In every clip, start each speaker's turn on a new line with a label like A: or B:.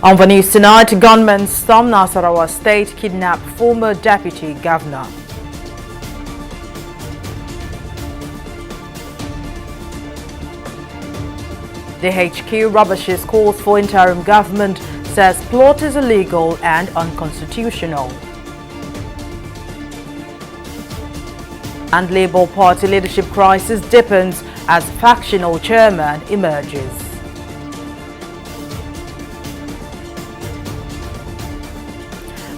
A: On the news tonight, gunmen storm Nasarawa State, kidnap former deputy governor. DHQ rubbishes calls for interim government, says plot is illegal and unconstitutional. And Labour Party leadership crisis deepens as factional chairman emerges.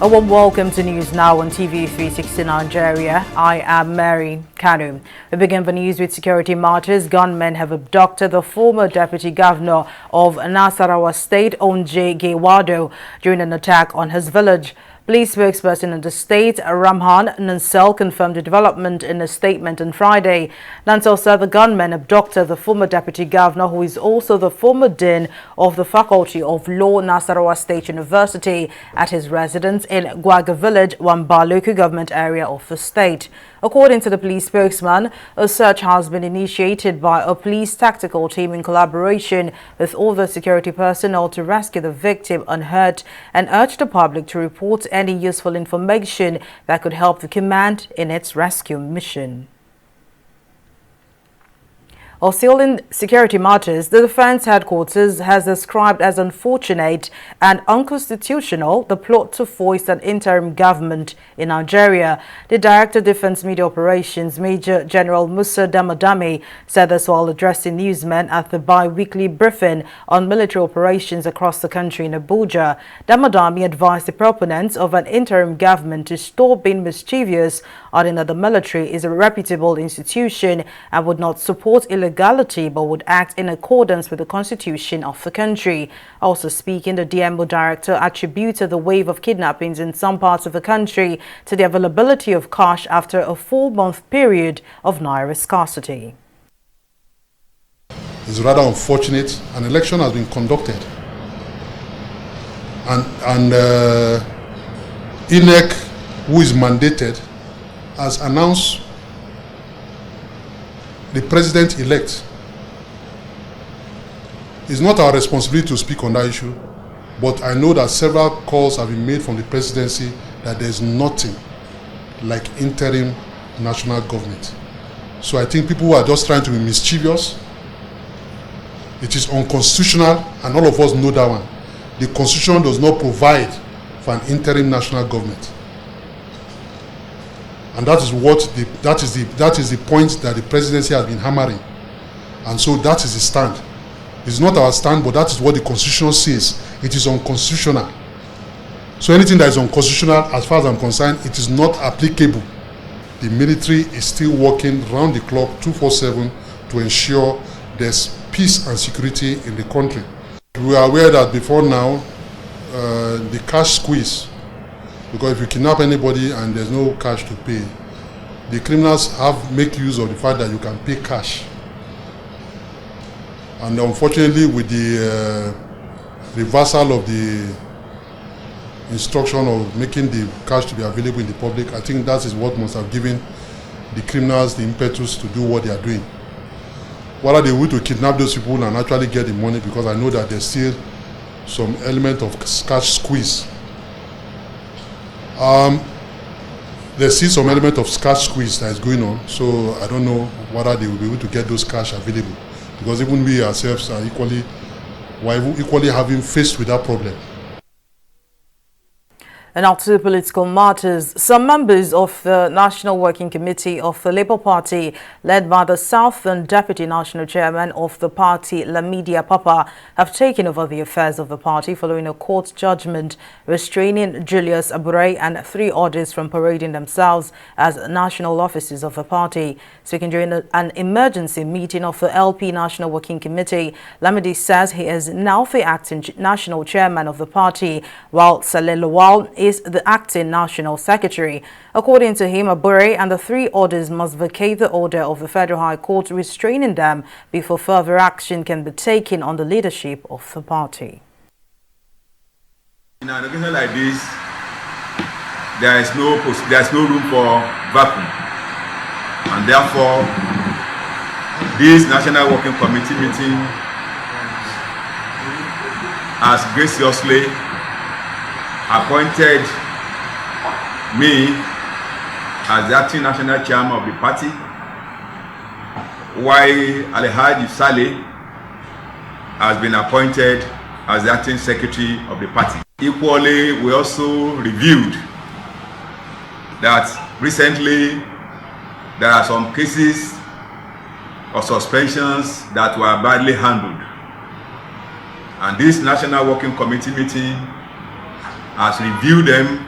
A: A warm welcome to News Now on TV360 Nigeria. I am Mary Kanu. We begin the news with security matters. Gunmen have abducted the former deputy governor of Nasarawa State, Onje Gewado, during an attack on his village. Police spokesperson in the state, Ramhan Nansel, confirmed the development in a statement on Friday. Nansel said the gunmen abducted the former deputy governor, who is also the former dean of the Faculty of Law, Nasarawa State University, at his residence in Gwaga Village, Wamba local government area of the state. According to the police spokesman, a search has been initiated by a police tactical team in collaboration with other security personnel to rescue the victim unhurt, and urged the public to report any useful information that could help the command in its rescue mission. Still in security matters, the Defense Headquarters has described as unfortunate and unconstitutional the plot to foist an interim government in Nigeria. The Director of Defense Media Operations, Major General Musa Damadami, said this while addressing newsmen at the bi-weekly briefing on military operations across the country in Abuja. Damadami advised the proponents of an interim government to stop being mischievous, adding that the military is a reputable institution and would not support illegality but would act in accordance with the constitution of the country. Also speaking, the DMO director attributed the wave of kidnappings in some parts of the country to the availability of cash after a 4-month period of naira scarcity.
B: It's rather unfortunate. An election has been conducted, and INEC, who is mandated, has announced the president-elect. It's not our responsibility to speak on that issue, but I know that several calls have been made from the presidency that there's nothing like interim national government. So I think people who are just trying to be mischievous, it is unconstitutional, and all of us know that one. The constitution does not provide for an interim national government. And that is the point that the presidency has been hammering. And so that is the stand. It's not our stand, but that is what the constitution says. It is unconstitutional. So anything that is unconstitutional, as far as I'm concerned, it is not applicable. The military is still working round the clock, 24/7, to ensure there's peace and security in the country. We are aware that before now, the cash squeeze, because if you kidnap anybody and there's no cash to pay, the criminals make use of the fact that you can pay cash. And unfortunately, with the reversal of the instruction of making the cash to be available in the public, I think that is what must have given the criminals the impetus to do what they are doing. Whether they will to kidnap those people and actually get the money, because I know that there's still some element of cash squeeze. There's still some element of cash squeeze that is going on, so I don't know whether they will be able to get those cash available, because even we ourselves are equally having faced with that problem.
A: And now to political matters. Some members of the National Working Committee of the Labour Party, led by the Southern Deputy National Chairman of the party, Lamidi Apapa, have taken over the affairs of the party following a court judgment restraining Julius Abure and 3 others from parading themselves as national officers of the party. Speaking during an emergency meeting of the LP National Working Committee, Lamidi says he is now the acting national chairman of the party, while Saleh Lawal is the acting national secretary. According to him, Abure and the 3 others must vacate the order of the Federal High Court restraining them before further action can be taken on the leadership of the party.
C: In an occasion like this, there is no room for vacuum, and therefore this National Working Committee meeting has graciously appointed me as the acting national chairman of the party, while Alhaji Saleh has been appointed as the acting secretary of the party. Equally, we also reviewed that recently there are some cases of suspensions that were badly handled. And this National Working Committee meeting has reviewed them,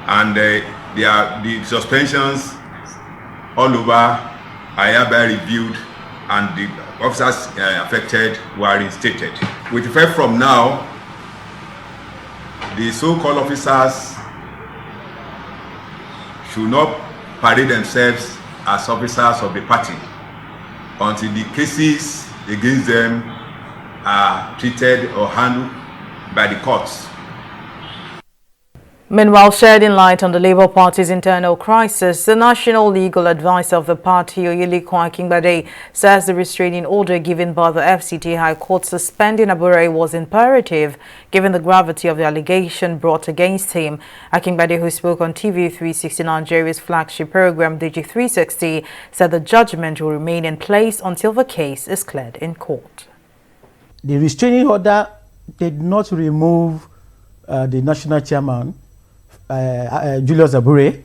C: and the suspensions all over are hereby reviewed, and the officers affected were reinstated. With effect from now, the so-called officers should not parade themselves as officers of the party until the cases against them are treated or handled by the courts.
A: Meanwhile, shedding light on the Labour Party's internal crisis, the National Legal Advisor of the party, Oyelikun Akingbade, says the restraining order given by the FCT High Court suspending Abure was imperative, given the gravity of the allegation brought against him. Akingbade, who spoke on TV360 Nigeria's flagship program, DG360, said the judgment will remain in place until the case is cleared in court.
D: The restraining order did not remove the national chairman, Julius Abure.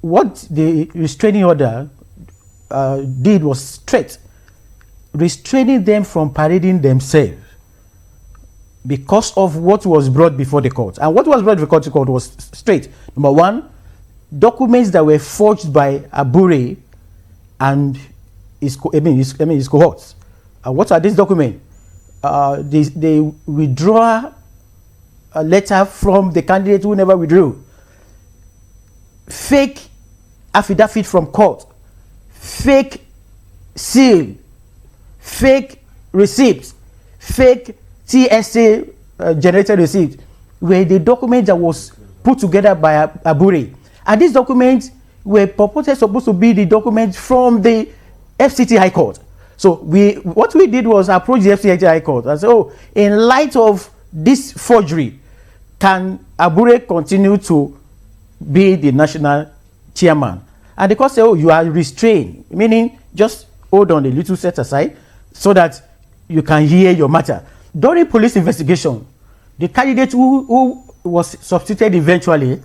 D: What the restraining order did was straight, restraining them from parading themselves because of what was brought before the court. And what was brought before the court was straight. Number one, documents that were forged by Abure and his cohorts. What are these documents? They withdraw a letter from the candidate who never withdrew, fake affidavit from court, fake seal, fake receipts, fake TSA generated receipt, were the document that was put together by Abure. And these documents were purported supposed to be the documents from the FCT High Court. So what we did was approach the FCT High Court and say, oh, in light of this forgery, can Abure continue to be the national chairman? And the court said, oh, you are restrained, meaning just hold on a little, set aside, so that you can hear your matter. During police investigation, the candidate who was substituted eventually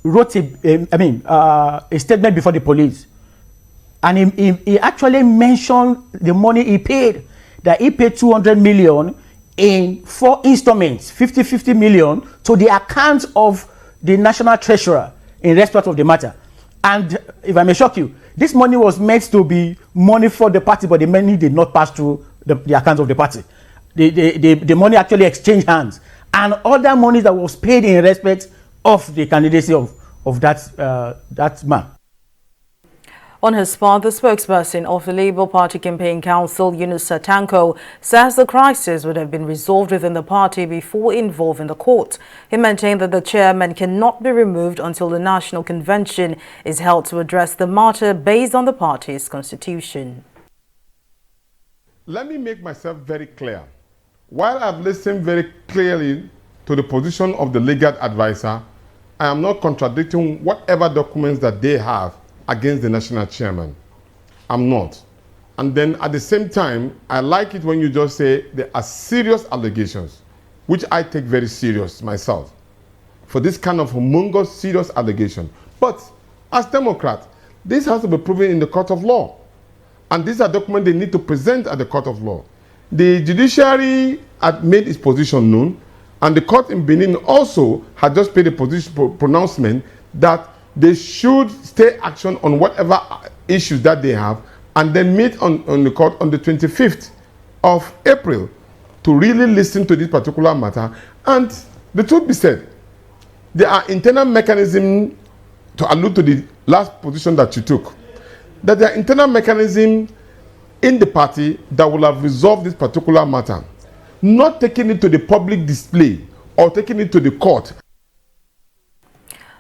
D: wrote a statement before the police. And he actually mentioned the money he paid, that he paid 200 million in 4 installments, 50 million, to the account of the national treasurer in respect of the matter. And if I may shock you, this money was meant to be money for the party, but the money did not pass through the account of the party. The money actually exchanged hands. And other money that was paid in respect of the candidacy of that man.
A: On his part, the spokesperson of the Labour Party Campaign Council, Yunusa Tanko, says the crisis would have been resolved within the party before involving the court. He maintained that the chairman cannot be removed until the National Convention is held to address the matter based on the party's constitution.
E: Let me make myself very clear. While I've listened very clearly to the position of the legal advisor, I am not contradicting whatever documents that they have against the national chairman. I'm not. And then at the same time, I like it when you just say there are serious allegations, which I take very serious myself, for this kind of humongous serious allegation. But as Democrats, this has to be proven in the court of law. And these are documents they need to present at the court of law. The judiciary had made its position known, and the court in Benin also had just made a pronouncement that they should stay action on whatever issues that they have, and then meet on the court on the 25th of April to really listen to this particular matter. And the truth be said, there are internal mechanisms, to allude to the last position that you took, that there are internal mechanisms in the party that will have resolved this particular matter, not taking it to the public display or taking it to the court.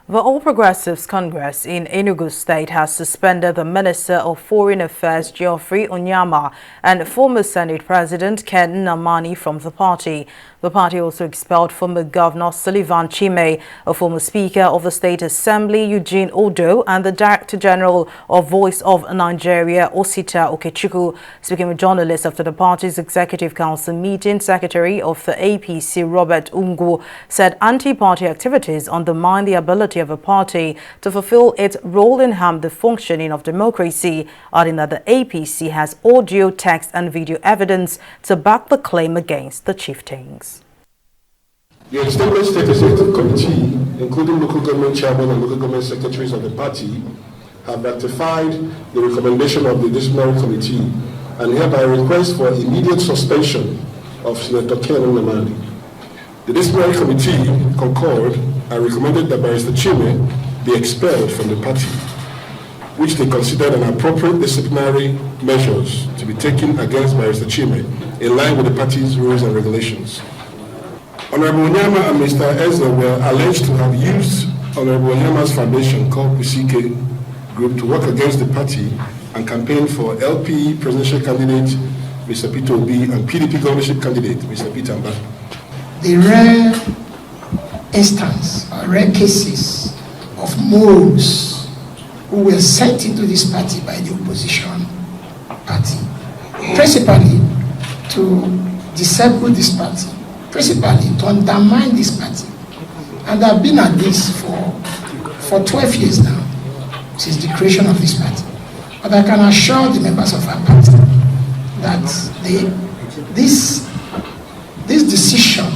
A: The All Progressives Congress in Enugu State has suspended the Minister of Foreign Affairs Geoffrey Onyama and former Senate President Ken Nnamani from the party. The party also expelled former Governor Sullivan Chime, a former Speaker of the State Assembly Eugene Odo, and the Director General of Voice of Nigeria Osita Okechukwu. Speaking with journalists after the party's Executive Council meeting, Secretary of the APC Robert Ungu said anti-party activities undermine the ability of a party to fulfill its role and harm the functioning of democracy, adding that the APC has audio, text and video evidence to back the claim against the chieftains.
F: The Established State Executive Committee, including local government chairmen and local government secretaries of the party, have ratified the recommendation of the disciplinary committee and hereby request for immediate suspension of Senator Ken Nnamani. The disciplinary committee concurred and recommended that Barrister Chime be expelled from the party, which they considered an appropriate disciplinary measures to be taken against Barrister Chime in line with the party's rules and regulations. Honorable Onyama and Mr. Eze were alleged to have used Honorable Onyama's foundation called Pusike Group to work against the party and campaign for LP presidential candidate Mr. Peter Obi and PDP governorship candidate Mr. Peter Mbah.
G: The rare instance or rare cases of moles who were sent into this party by the opposition party, principally to disable this party, principally to undermine this party. And I've been at this for 12 years now, since the creation of this party. But I can assure the members of our party that this decision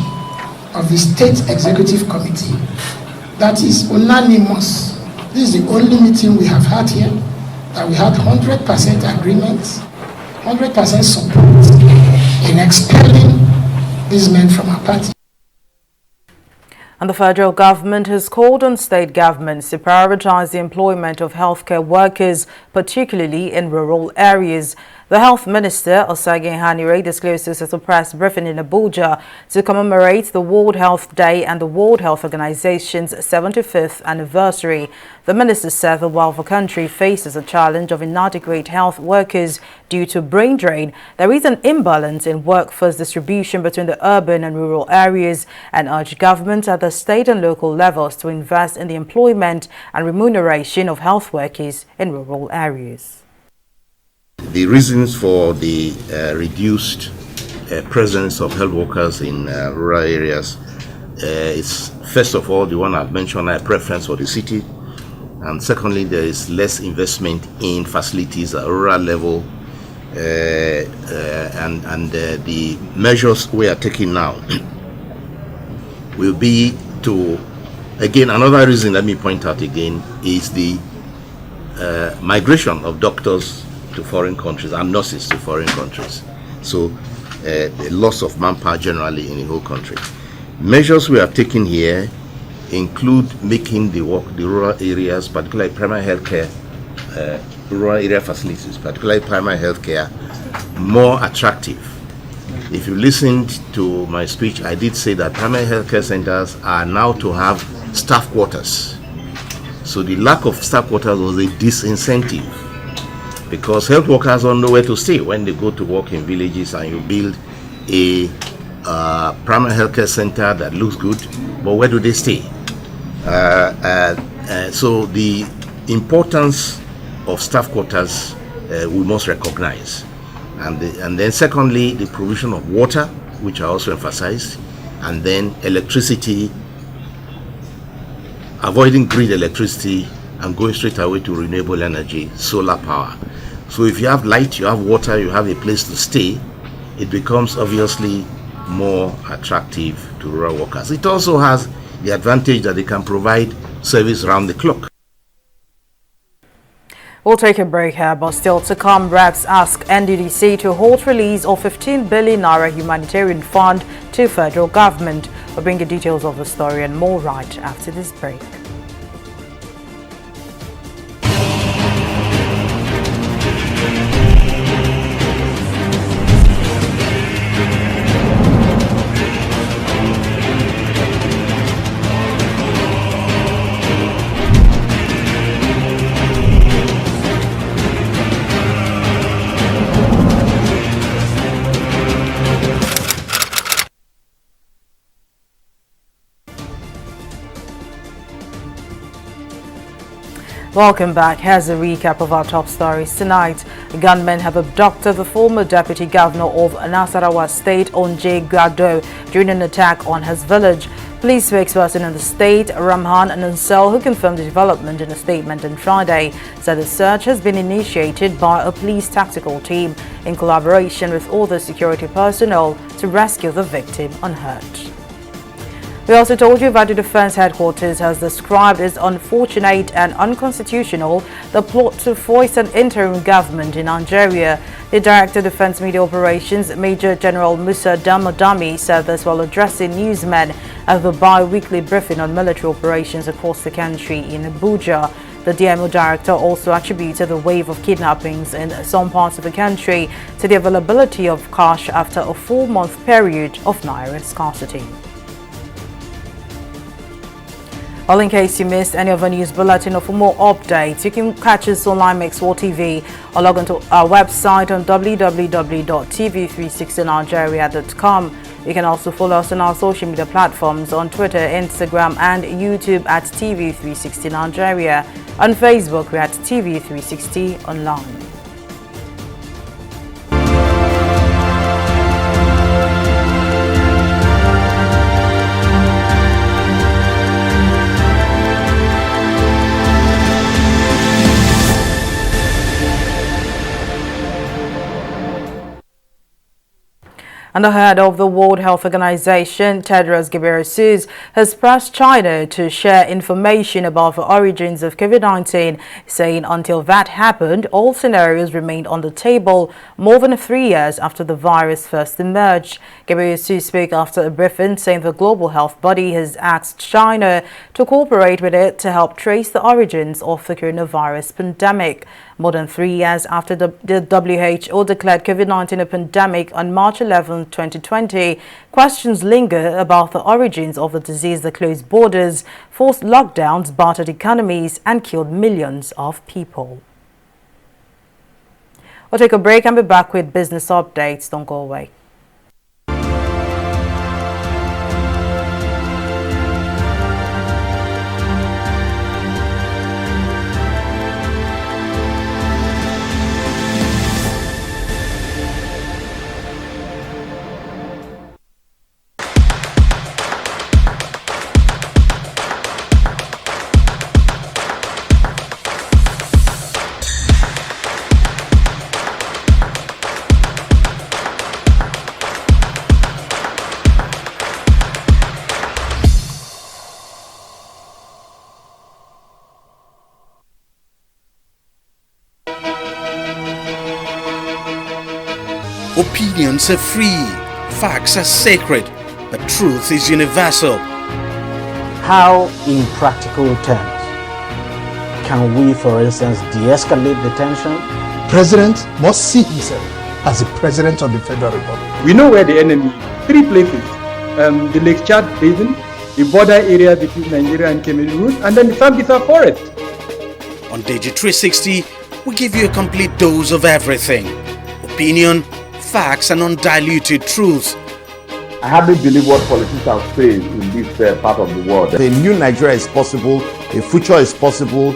G: of the State Executive Committee, that is unanimous. This is the only meeting we have had here, that we had 100% agreement, 100% support in expelling these men from our party.
A: And the federal government has called on state governments to prioritize the employment of healthcare workers, particularly in rural areas. The Health Minister, Osage Hanire, disclosed this at a press briefing in Abuja to commemorate the World Health Day and the World Health Organization's 75th anniversary. The minister said that while the country faces a challenge of inadequate health workers due to brain drain, there is an imbalance in workforce distribution between the urban and rural areas, and urged governments at the state and local levels to invest in the employment and remuneration of health workers in rural areas.
H: The reasons for the reduced presence of health workers in rural areas is, first of all, the one I've mentioned, a preference for the city, and secondly, there is less investment in facilities at rural level, and the measures we are taking now will be to, again, another reason, let me point out again, is the migration of doctors to foreign countries and nurses to foreign countries. So the loss of manpower generally in the whole country. Measures we have taken here include making the rural areas, particularly primary healthcare, rural area facilities, particularly primary healthcare, more attractive. If you listened to my speech, I did say that primary healthcare centers are now to have staff quarters. So the lack of staff quarters was a disincentive, because health workers don't know where to stay when they go to work in villages, and you build a primary healthcare center that looks good, but where do they stay? So the importance of staff quarters we must recognize. And then secondly, the provision of water, which I also emphasized, and then electricity, avoiding grid electricity and going straight away to renewable energy, solar power. So if you have light, you have water, you have a place to stay, it becomes obviously more attractive to rural workers. It also has the advantage that they can provide service around the clock.
A: We'll take a break here, but still to come, reps ask NDDC to halt release of 15 billion naira humanitarian fund to federal government. We'll bring you details of the story and more right after this break. Welcome back. Here's a recap of our top stories tonight. Gunmen have abducted the former deputy governor of Nasarawa State, Onje Gado, during an attack on his village. Police spokesperson in the state, Ramhan Nansel, who confirmed the development in a statement on Friday, said the search has been initiated by a police tactical team in collaboration with other security personnel to rescue the victim unhurt. We also told you that the Defense Headquarters has described as unfortunate and unconstitutional the plot to force an interim government in Nigeria. The Director of Defense Media Operations, Major General Musa Damadami, said this while addressing newsmen at the bi-weekly briefing on military operations across the country in Abuja. The DMO Director also attributed the wave of kidnappings in some parts of the country to the availability of cash after a 4-month period of naira scarcity. Well, in case you missed any of our news bulletin or for more updates, you can catch us online Mixworld TV or log on to our website on www.tv360nigeria.com. You can also follow us on our social media platforms on Twitter, Instagram and YouTube at TV360 Nigeria. On Facebook, we're at TV360 Online. And the head of the World Health Organization, Tedros Ghebreyesus, has pressed China to share information about the origins of COVID-19, saying until that happened, all scenarios remained on the table more than 3 years after the virus first emerged. Ghebreyesus spoke after a briefing, saying the global health body has asked China to cooperate with it to help trace the origins of the coronavirus pandemic. More than 3 years after the WHO declared COVID-19 a pandemic on March 11, 2020, questions linger about the origins of the disease that closed borders, forced lockdowns, battered economies, and killed millions of people. We'll take a break and be back with business updates. Don't go away.
I: Opinions are free, facts are sacred, but truth is universal.
D: How, in practical terms, can we, for instance, de-escalate the tension?
G: President must see himself as the President of the Federal Republic.
J: We know where the enemy is. 3 places. The Lake Chad Basin, the border area between Nigeria and Cameroon, and then the Sambisa Forest.
I: On Digi 360, we give you a complete dose of everything. Opinion, facts and undiluted truth.
K: I hardly believe what politicians say in this part of the world.
L: A new Nigeria is possible, a future is possible.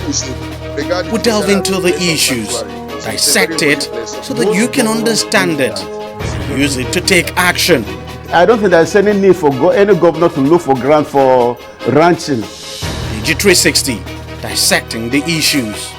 I: We delve into the issues, dissect it so that you can understand it, use it to take action.
L: I don't think there's any need for any governor to look for grant for ranching.
I: Digi 360, dissecting the issues.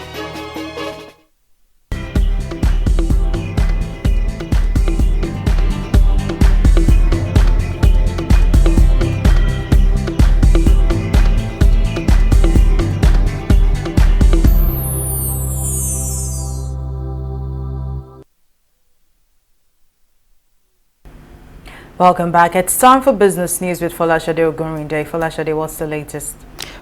A: Welcome back. It's time for business news with Folashade Ogunrinde. Folashade, what's the latest?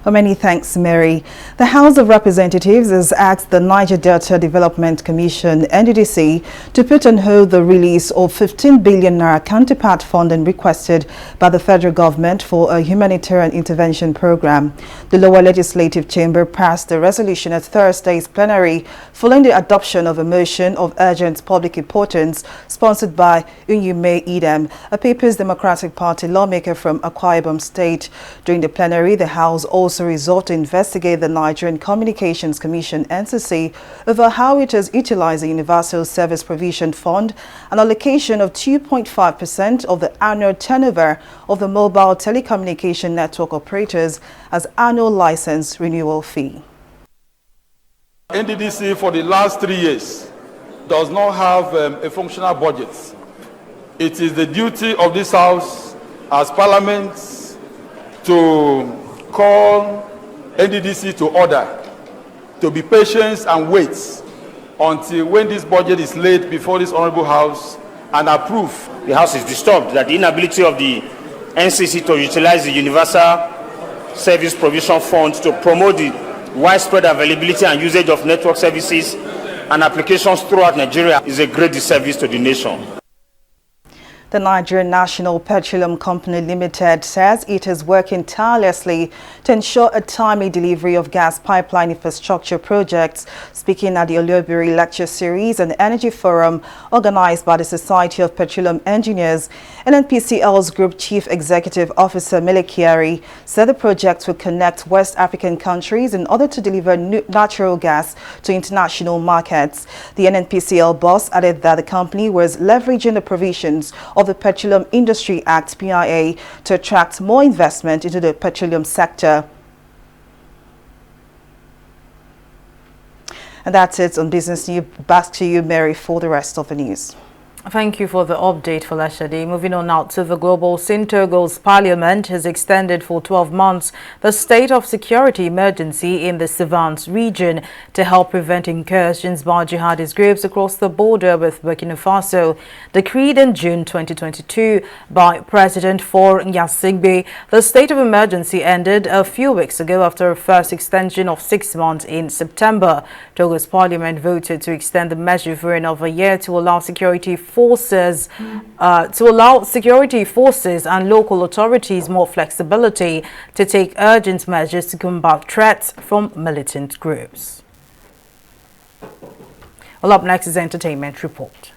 M: Well, many thanks, Mary. The House of Representatives has asked the Niger Delta Development Commission, NDDC, to put on hold the release of 15 billion naira counterpart funding requested by the federal government for a humanitarian intervention program. The lower legislative chamber passed the resolution at Thursday's plenary following the adoption of a motion of urgent public importance sponsored by Unyume Idem, a People's Democratic Party lawmaker from Akwa Ibom State. During the plenary, the House also also resolved to investigate the Nigerian Communications Commission (NCC) over how it is utilizing Universal Service Provision Fund, an allocation of 2.5% of the annual turnover of the mobile telecommunication network operators as annual license renewal fee.
N: NDDC for the last 3 years does not have a functional budget. It is the duty of this House as Parliament to call NDDC to order, to be patient and wait until when this budget is laid before this Honorable House and approved.
O: The House is disturbed that the inability of the NCC to utilize the Universal Service Provision Fund to promote the widespread availability and usage of network services and applications throughout Nigeria is a great disservice to the nation.
M: The Nigerian National Petroleum Company Limited says it is working tirelessly to ensure a timely delivery of gas pipeline infrastructure projects. Speaking at the Olobiri Lecture Series and Energy Forum organized by the Society of Petroleum Engineers, NNPCL's Group Chief Executive Officer Mele Kyari said the project will connect West African countries in order to deliver natural gas to international markets. The NNPCL boss added that the company was leveraging the provisions of the Petroleum Industry Act (PIA) to attract more investment into the petroleum sector. And that's it on Business News. Back to you, Mary, for the rest of the news.
A: Thank you for the update, Falashade. Moving on now to the global, Togo's parliament has extended for 12 months the state of security emergency in the Sivans region to help prevent incursions by jihadist groups across the border with Burkina Faso. Decreed in June 2022 by President Faure Gnassingbé, the state of emergency ended a few weeks ago after a first extension of 6 months in September. Togo's parliament voted to extend the measure for another year to allow security forces and local authorities more flexibility to take urgent measures to combat threats from militant groups. Well, up next is the Entertainment Report.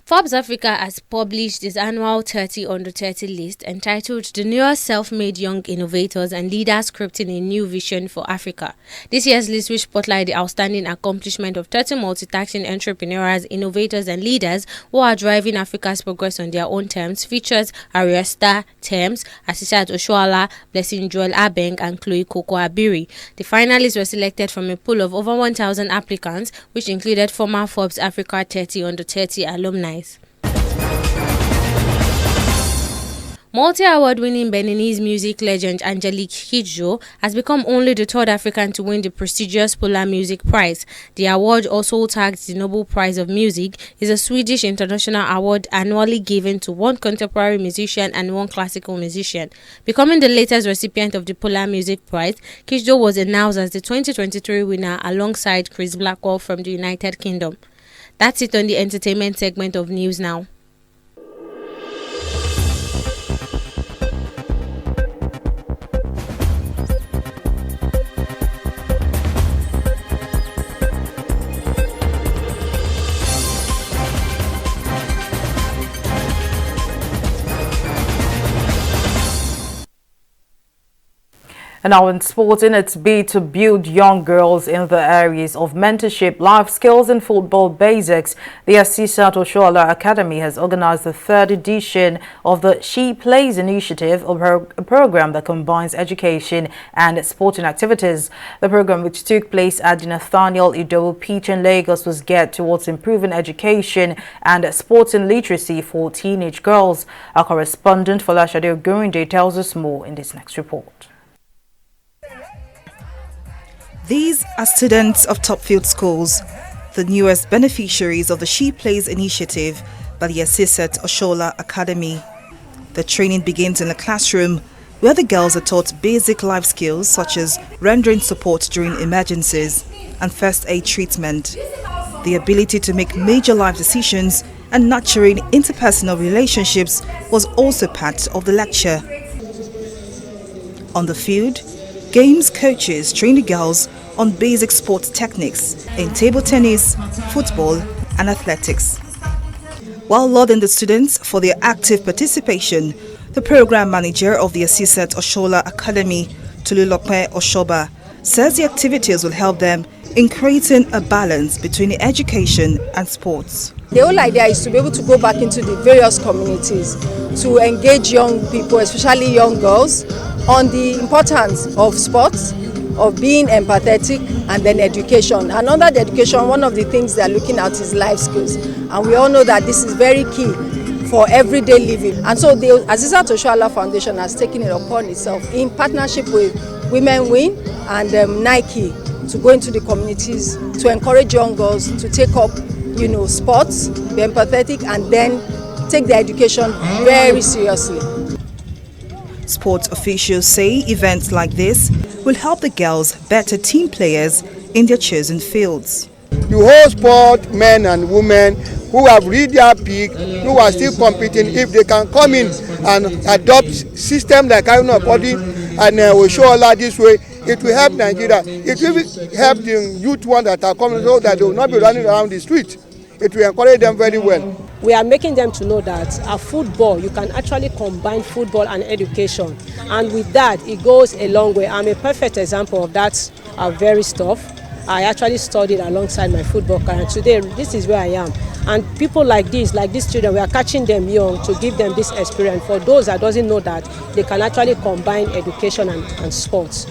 P: Forbes Africa has published its annual 30 under 30 list entitled The Newest Self-Made Young Innovators and Leaders Scripting a New Vision for Africa. This year's list, which spotlights the outstanding accomplishment of 30 multitasking entrepreneurs, innovators and leaders who are driving Africa's progress on their own terms, features Ariesta Thames, Asisat Oshoala, Blessing Joel Abeng and Chloe Koko Abiri. The finalists were selected from a pool of over 1,000 applicants, which included former Forbes Africa 30 under 30 alumni. Multi-award-winning Beninese music legend Angelique Kidjo has become only the third African to win the prestigious Polar Music Prize. The award, also tagged the Nobel Prize of Music, is a Swedish international award annually given to one contemporary musician and one classical musician. Becoming the latest recipient of the Polar Music Prize, Kidjo was announced as the 2023 winner alongside Chris Blackwell from the United Kingdom. That's it on the entertainment segment of News Now.
A: And now in sports, in its bid to build young girls in the areas of mentorship, life skills and football basics, the Asisat Oshoala Academy has organized the third edition of the She Plays initiative, a program that combines education and sporting activities. The program, which took place at the Nathaniel Idowu Pitch in Lagos, was geared towards improving education and sporting literacy for teenage girls. Our correspondent Falashade Ogurinde tells us more in this next report.
M: These are students of Topfield Schools, the newest beneficiaries of the She Plays initiative by the Asisat Oshoala Academy. The training begins in the classroom, where the girls are taught basic life skills such as rendering support during emergencies and first aid treatment, the ability to make major life decisions and nurturing interpersonal relationships was also part of the lecture. On the field, games coaches train the girls on basic sports techniques in table tennis, football and athletics. While lauding the students for their active participation, the program manager of the Asisat Oshola Academy, Tolulope Oshoba, says the activities will help them in creating a balance between education and sports.
Q: The whole idea is to be able to go back into the various communities to engage young people, especially young girls, on the importance of sports, of being empathetic, and then education. And under the education, one of the things they are looking at is life skills. And we all know that this is very key for everyday living. And so the Asisat Oshola Foundation has taken it upon itself in partnership with Women Win and Nike to go into the communities to encourage young girls to take up, sports, be empathetic, and then take their education very seriously.
M: Sports officials say events like this will help the girls better team players in their chosen fields.
R: The whole sport, men and women who have reached their peak, who are still competing, if they can come in and adopt system like Aruna Body and Oshola this way, it will help Nigeria. It will help the youth ones that are coming so that they will not be running around the street. It will encourage them very well.
S: We are making them to know that football, you can actually combine football and education. And with that, it goes a long way. I'm a perfect example of that very stuff. I actually studied alongside my football career. Today, this is where I am. And people like these children, we are catching them young to give them this experience. For those that doesn't know that, they can actually combine education and sports.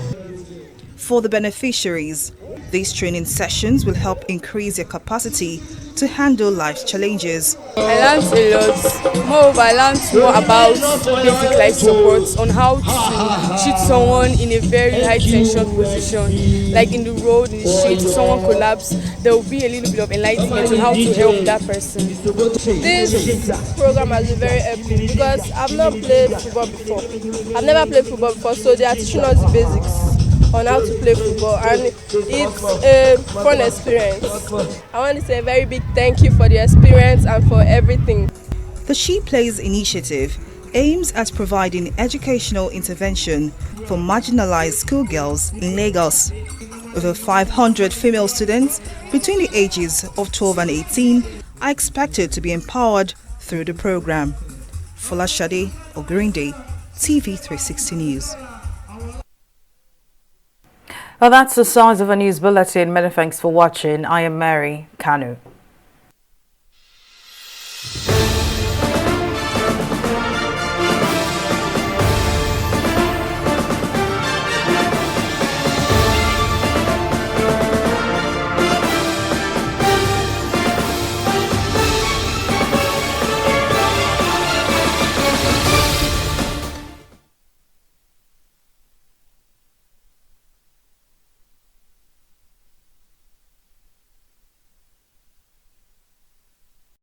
M: For the beneficiaries, these training sessions will help increase their capacity to handle life's challenges.
T: I learned a lot. Moreover, I learned more about basic life support, on how to treat someone in a very high tension position, like in the road, in the street, if someone collapses, there will be a little bit of enlightenment on how to help that person.
U: This program has been very helpful because I've not played football before. I've never played football before, so they are teaching us the basics on how to play football, and it's a fun experience. I want to say a very big thank you for the experience and for everything.
M: The She Plays initiative aims at providing educational intervention for marginalized schoolgirls in Lagos. Over 500 female students between the ages of 12 and 18 are expected to be empowered through the program. Folashade Ogurinde, TV360 News.
A: Well, that's the size of a news bulletin. Many thanks for watching. I am Mary Kanu.